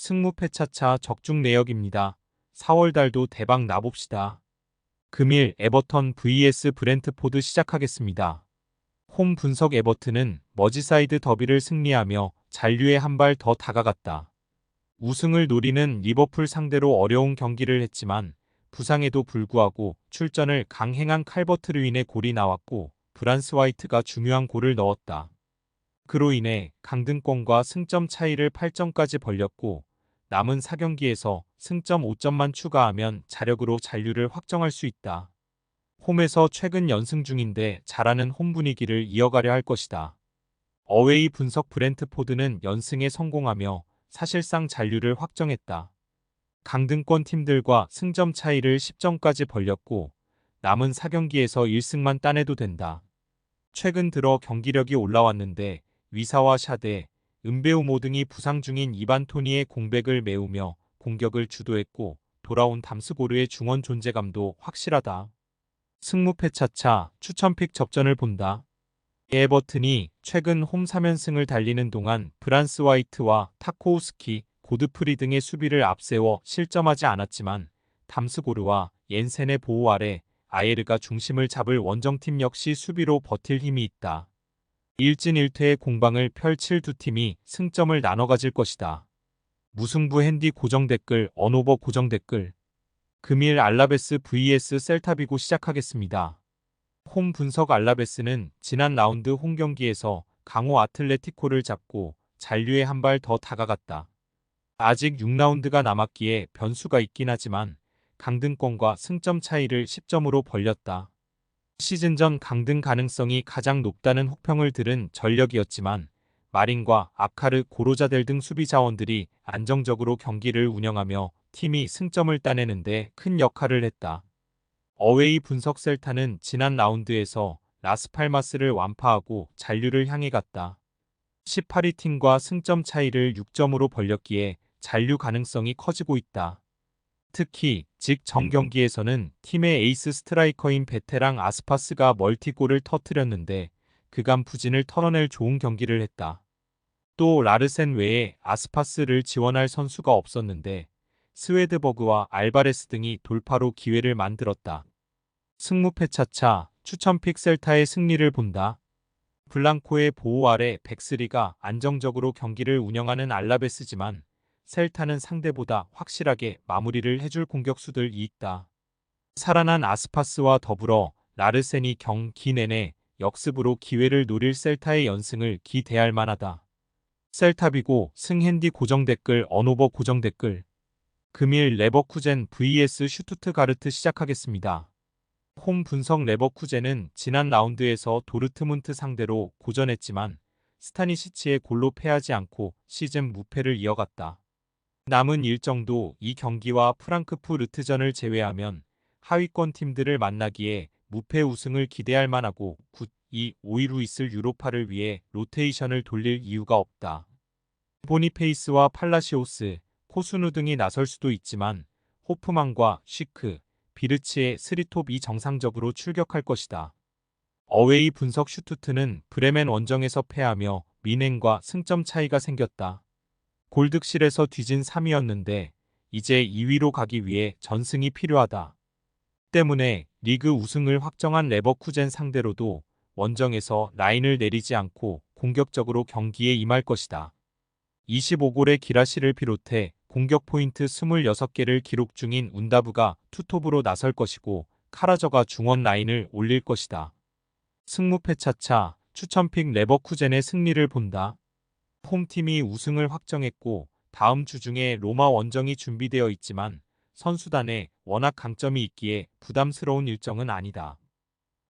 승무패 차차 적중 내역입니다. 4월달도 대박 나봅시다. 금일 에버턴 vs 브렌트포드 시작하겠습니다. 홈 분석 에버튼은 머지사이드 더비를 승리하며 잔류에 한 발 더 다가갔다. 우승을 노리는 리버풀 상대로 어려운 경기를 했지만 부상에도 불구하고 출전을 강행한 칼버트 류인의 골이 나왔고 브란스 화이트가 중요한 골을 넣었다. 그로 인해 강등권과 승점 차이를 8점까지 벌렸고 남은 4경기에서 승점 5점만 추가하면 자력으로 잔류를 확정할 수 있다. 홈에서 최근 연승 중인데 잘하는 홈 분위기를 이어가려 할 것이다. 어웨이 분석 브렌트포드는 연승에 성공하며 사실상 잔류를 확정했다. 강등권 팀들과 승점 차이를 10점까지 벌렸고 남은 4경기에서 1승만 따내도 된다. 최근 들어 경기력이 올라왔는데 위사와 샤데, 은베우모 등이 부상 중인 이반 토니의 공백을 메우며 공격을 주도했고 돌아온 담스고르의 중원 존재감도 확실하다. 승무패 차차 추천픽 접전을 본다. 에버튼이 최근 홈 3연승을 달리는 동안 브란스 화이트와 타코우스키, 고드프리 등의 수비를 앞세워 실점하지 않았지만 담스고르와 옌센의 보호 아래 아예르가 중심을 잡을 원정팀 역시 수비로 버틸 힘이 있다. 1진 1퇴의 공방을 펼칠 두 팀이 승점을 나눠 가질 것이다. 무승부 핸디 고정 댓글 언오버 고정 댓글 금일 알라베스 vs 셀타비고 시작하겠습니다. 홈 분석 알라베스는 지난 라운드 홈 경기에서 강호 아틀레티코를 잡고 잔류에 한 발 더 다가갔다. 아직 6라운드가 남았기에 변수가 있긴 하지만 강등권과 승점 차이를 10점으로 벌렸다. 시즌 전 강등 가능성이 가장 높다는 혹평을 들은 전력이었지만 마린과 아카르 고로자델 등 수비 자원들이 안정적으로 경기를 운영하며 팀이 승점을 따내는데 큰 역할을 했다. 어웨이 분석 셀타는 지난 라운드에서 라스팔마스를 완파하고 잔류를 향해 갔다. 18위 팀과 승점 차이를 6점으로 벌렸기에 잔류 가능성이 커지고 있다. 특히 직전 경기에서는 팀의 에이스 스트라이커인 베테랑 아스파스가 멀티골을 터뜨렸는데 그간 부진을 털어낼 좋은 경기를 했다. 또 라르센 외에 아스파스를 지원할 선수가 없었는데 스웨드버그와 알바레스 등이 돌파로 기회를 만들었다. 승무패 차차 추천픽 셀타의 승리를 본다. 블랑코의 보호 아래 백스리가 안정적으로 경기를 운영하는 알라베스지만 셀타는 상대보다 확실하게 마무리를 해줄 공격수들이 있다. 살아난 아스파스와 더불어 라르센이 경기 내내 역습으로 기회를 노릴 셀타의 연승을 기대할 만하다. 셀타비고 승핸디 고정 댓글 언오버 고정 댓글 금일 레버쿠젠 vs 슈투트가르트 시작하겠습니다. 홈 분석 레버쿠젠은 지난 라운드에서 도르트문트 상대로 고전했지만 스타니시치의 골로 패하지 않고 시즌 무패를 이어갔다. 남은 일정도 이 경기와 프랑크푸르트전을 제외하면 하위권 팀들을 만나기에 무패 우승을 기대할 만하고 5위로 있을 유로파를 위해 로테이션을 돌릴 이유가 없다. 보니페이스와 팔라시오스, 코스누 등이 나설 수도 있지만 호프만과 쉬크, 비르치의 3톱이 정상적으로 출격할 것이다. 어웨이 분석 슈투트는 브레멘 원정에서 패하며 미넨과 승점 차이가 생겼다. 골득실에서 뒤진 3위였는데 이제 2위로 가기 위해 전승이 필요하다. 때문에 리그 우승을 확정한 레버쿠젠 상대로도 원정에서 라인을 내리지 않고 공격적으로 경기에 임할 것이다. 25골의 기라시를 비롯해 공격 포인트 26개를 기록 중인 운다브가 투톱으로 나설 것이고 카라저가 중원 라인을 올릴 것이다. 승무패 차차 추천픽 레버쿠젠의 승리를 본다. 홈팀이 우승을 확정했고 다음 주 중에 로마 원정이 준비되어 있지만 선수단에 워낙 강점이 있기에 부담스러운 일정은 아니다.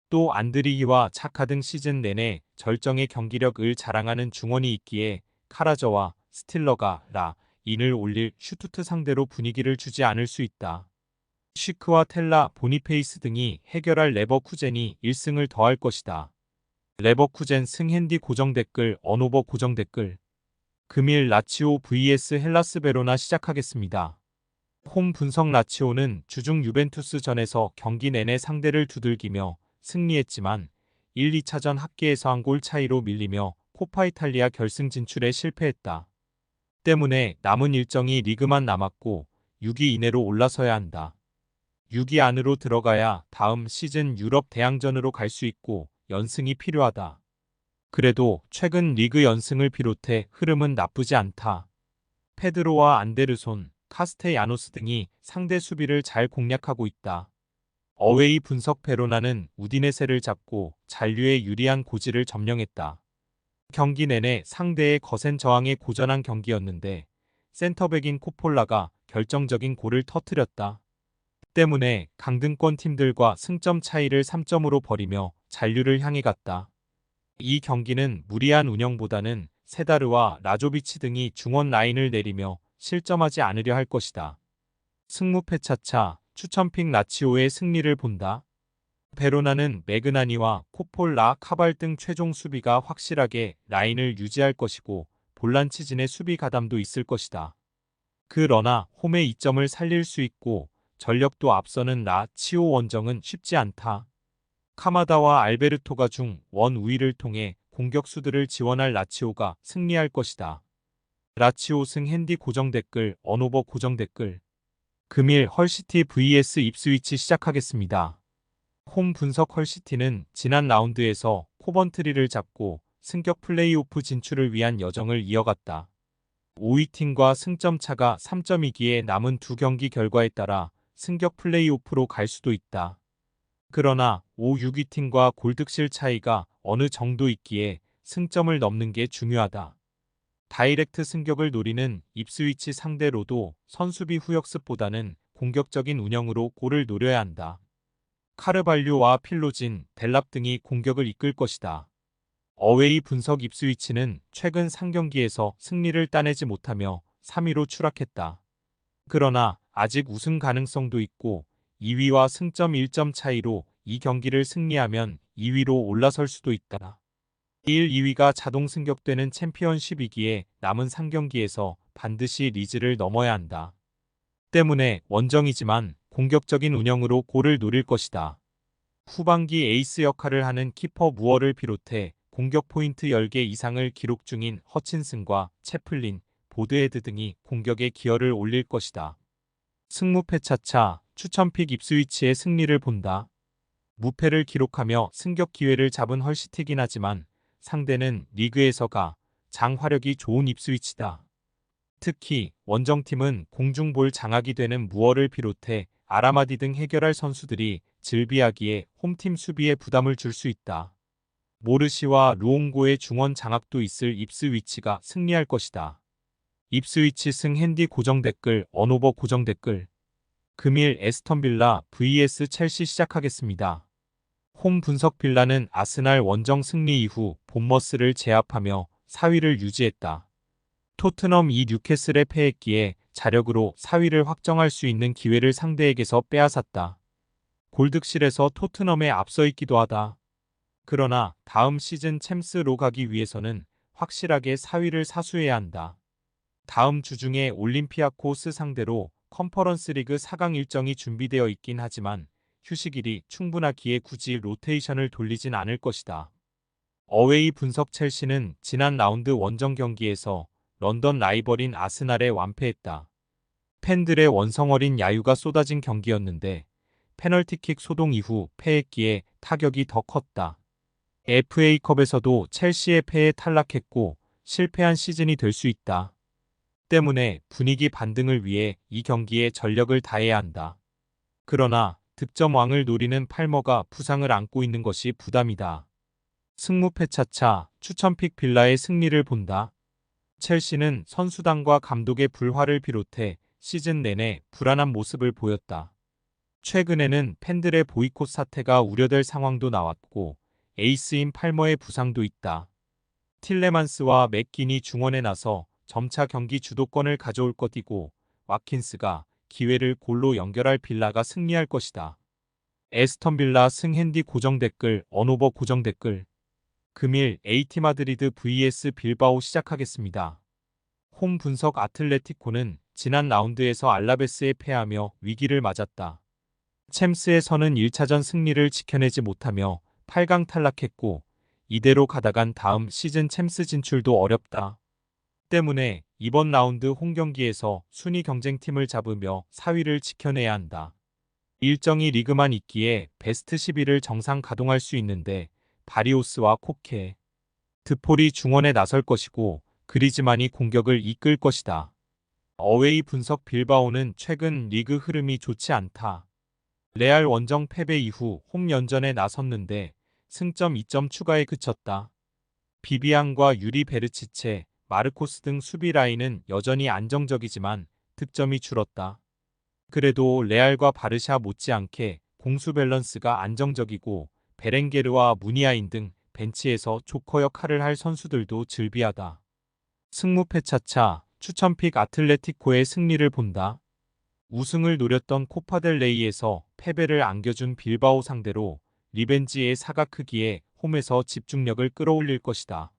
또 안드리히와 차카 등 시즌 내내 절정의 경기력을 자랑하는 중원이 있기에 카라저와 스틸러가 인을 올릴 슈투트 상대로 분위기를 주지 않을 수 있다. 쉬크와 텔라, 보니페이스 등이 해결할 레버쿠젠이 1승을 더할 것이다. 레버쿠젠 승핸디 고정 댓글 언오버 고정 댓글 금일 라치오 vs 헬라스 베로나 시작하겠습니다. 홈 분석 라치오는 주중 유벤투스전에서 경기 내내 상대를 두들기며 승리했지만 1, 2차전 합계에서 한 골 차이로 밀리며 코파 이탈리아 결승 진출에 실패했다. 때문에 남은 일정이 리그만 남았고 6위 이내로 올라서야 한다. 6위 안으로 들어가야 다음 시즌 유럽 대항전으로 갈 수 있고 연승이 필요하다. 그래도 최근 리그 연승을 비롯해 흐름은 나쁘지 않다. 페드로와 안데르손, 카스테야노스 등이 상대 수비를 잘 공략하고 있다. 어웨이 분석 베로나는 우디네세를 잡고 잔류에 유리한 고지를 점령했다. 경기 내내 상대의 거센 저항에 고전한 경기였는데 센터백인 코폴라가 결정적인 골을 터뜨렸다. 때문에 강등권 팀들과 승점 차이를 3점으로 벌이며 잔류를 향해 갔다. 이 경기는 무리한 운영보다는 세다르와 라조비치 등이 중원 라인을 내리며 실점하지 않으려 할 것이다. 승무패 차차 추천픽 라치오의 승리를 본다. 베로나는 매그나니와 코폴라, 카발 등 최종 수비가 확실하게 라인을 유지할 것이고 볼란치진의 수비 가담도 있을 것이다. 그러나 홈의 이점을 살릴 수 있고 전력도 앞서는 라치오 원정은 쉽지 않다. 카마다와 알베르토가 중1 우위를 통해 공격수들을 지원할 라치오가 승리할 것이다. 라치오 승 핸디 고정 댓글, 언오버 고정 댓글. 금일 헐시티 vs 입스위치 시작하겠습니다. 홈 분석 헐시티는 지난 라운드에서 코번트리를 잡고 승격 플레이오프 진출을 위한 여정을 이어갔다. 5위 팀과 승점 차가 3점이기에 남은 두 경기 결과에 따라 승격 플레이오프로 갈 수도 있다. 그러나 5, 6위 팀과 골득실 차이가 어느 정도 있기에 승점을 넘는 게 중요하다. 다이렉트 승격을 노리는 입스위치 상대로도 선수비 후역습보다는 공격적인 운영으로 골을 노려야 한다. 카르발료와 필로진, 델랍 등이 공격을 이끌 것이다. 어웨이 분석 입스위치는 최근 3경기에서 승리를 따내지 못하며 3위로 추락했다. 그러나 아직 우승 가능성도 있고 2위와 승점 1점 차이로 이 경기를 승리하면 2위로 올라설 수도 있다. 1, 2위가 자동 승격되는 챔피언십이기에 남은 3경기에서 반드시 리즈를 넘어야 한다. 때문에 원정이지만 공격적인 운영으로 골을 노릴 것이다. 후반기 에이스 역할을 하는 키퍼 무어를 비롯해 공격 포인트 10개 이상을 기록 중인 허친슨과 채플린, 보드헤드 등이 공격에 기여를 올릴 것이다. 승무패 차차, 추천픽 입스위치의 승리를 본다. 무패를 기록하며 승격 기회를 잡은 헐시티긴 하지만 상대는 리그에서가 장화력이 좋은 입스위치다. 특히 원정팀은 공중볼 장악이 되는 무어를 비롯해 아라마디 등 해결할 선수들이 즐비하기에 홈팀 수비에 부담을 줄 수 있다. 모르시와 루옹고의 중원 장악도 있을 입스위치가 승리할 것이다. 입스위치 승 핸디 고정 댓글, 언오버 고정 댓글. 금일 에스턴 빌라 vs 첼시 시작하겠습니다. 홈 분석 빌라는 아스날 원정 승리 이후 본머스를 제압하며 4위를 유지했다. 토트넘이 뉴캐슬에 패했기에 자력으로 4위를 확정할 수 있는 기회를 상대에게서 빼앗았다. 골득실에서 토트넘에 앞서 있기도 하다. 그러나 다음 시즌 챔스로 가기 위해서는 확실하게 4위를 사수해야 한다. 다음 주 중에 올림피아코스 상대로 컨퍼런스 리그 4강 일정이 준비되어 있긴 하지만 휴식일이 충분하기에 굳이 로테이션을 돌리진 않을 것이다. 어웨이 분석 첼시는 지난 라운드 원정 경기에서 런던 라이벌인 아스날에 완패했다. 팬들의 원성어린 야유가 쏟아진 경기였는데 페널티킥 소동 이후 패했기에 타격이 더 컸다. FA컵에서도 첼시의 패에 탈락했고 실패한 시즌이 될 수 있다. 때문에 분위기 반등을 위해 이 경기에 전력을 다해야 한다. 그러나 득점왕을 노리는 팔머가 부상을 안고 있는 것이 부담이다. 승무패 차차, 추천픽 빌라의 승리를 본다. 첼시는 선수단과 감독의 불화를 비롯해 시즌 내내 불안한 모습을 보였다. 최근에는 팬들의 보이콧 사태가 우려될 상황도 나왔고 에이스인 팔머의 부상도 있다. 틸레만스와 맥긴이 중원에 나서 점차 경기 주도권을 가져올 것이고 와킨스가 기회를 골로 연결할 빌라가 승리할 것이다. 에스턴 빌라 승 핸디 고정 댓글, 언오버 고정 댓글. 금일 AT 마드리드 vs 빌바오 시작하겠습니다. 홈 분석 아틀레티코는 지난 라운드에서 알라베스에 패하며 위기를 맞았다. 챔스에서는 1차전 승리를 지켜내지 못하며 8강 탈락했고 이대로 가다간 다음 시즌 챔스 진출도 어렵다. 때문에 이번 라운드 홈 경기에서 순위 경쟁팀을 잡으며 4위를 지켜내야 한다. 일정이 리그만 있기에 베스트 11을 정상 가동할 수 있는데 바리오스와 코케, 드폴이 중원에 나설 것이고 그리즈만이 공격을 이끌 것이다. 어웨이 분석 빌바오는 최근 리그 흐름이 좋지 않다. 레알 원정 패배 이후 홈 연전에 나섰는데 승점 2점 추가에 그쳤다. 비비안과 유리 베르치체, 마르코스 등 수비 라인은 여전히 안정적이지만 득점이 줄었다. 그래도 레알과 바르샤 못지않게 공수 밸런스가 안정적이고 베렌게르와 무니아인 등 벤치에서 조커 역할을 할 선수들도 즐비하다. 승무패 차차 추천픽 아틀레티코의 승리를 본다. 우승을 노렸던 코파델레이에서 패배를 안겨준 빌바오 상대로 리벤지의 사각 크기에 홈에서 집중력을 끌어올릴 것이다.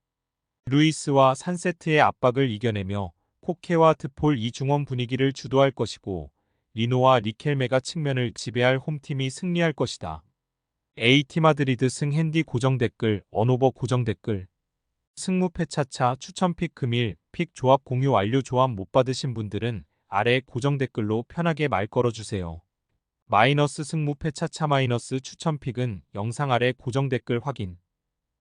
루이스와 산세트의 압박을 이겨내며 코케와 드폴 이중원 분위기를 주도할 것이고 리노와 리켈메가 측면을 지배할 홈팀이 승리할 것이다. AT 마드리드 승 핸디 고정 댓글 언오버 고정 댓글 승무패 차차 추천픽 금일 픽 조합 공유 완료. 조합 못 받으신 분들은 아래 고정 댓글로 편하게 말 걸어주세요. 마이너스 승무패 차차 마이너스 추천픽은 영상 아래 고정 댓글 확인.